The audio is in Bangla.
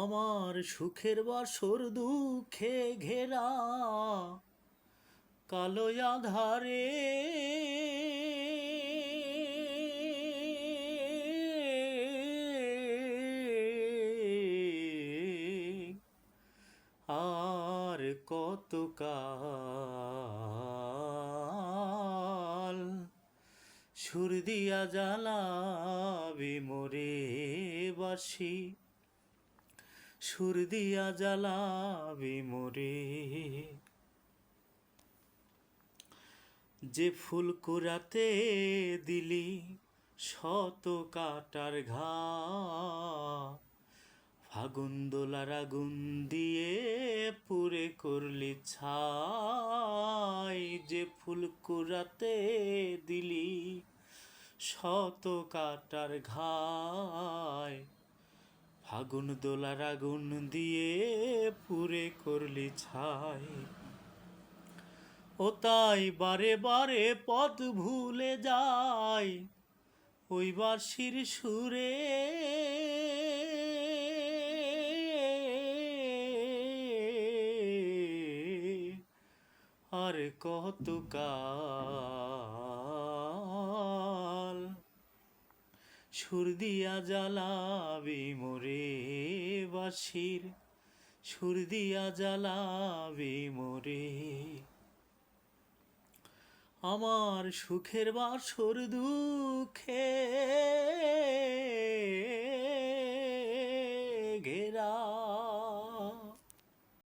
আমার সুখের বাসর দুঃখে ঘেরা কালো আঁধারে আর কত কাল সুর দিয়া জ্বালাবি মোরে বাসি, সুর দিয়া জ্বালাবি মোরে। যে ফুল কুড়াতে দিলি শত কাটার ঘা, ফাগুন দোলার আগুন দিয়ে পুরে করলি ছাই। যে ফুল কুড়াতে দিলি শত কাটার ঘায়, ফাগুন দোলার আগুন দিয়ে পুরে করলি ছাই। ও তাই বারে বারে পথ ভুলে যাই ওই বাঁশির সুরে, আর কত কাল সুর দিয়া জ্বালাবি মোরে বাঁশির, সুর দিয়া জ্বালাবি মোরে। আমার সুখের বাসর দুঃখে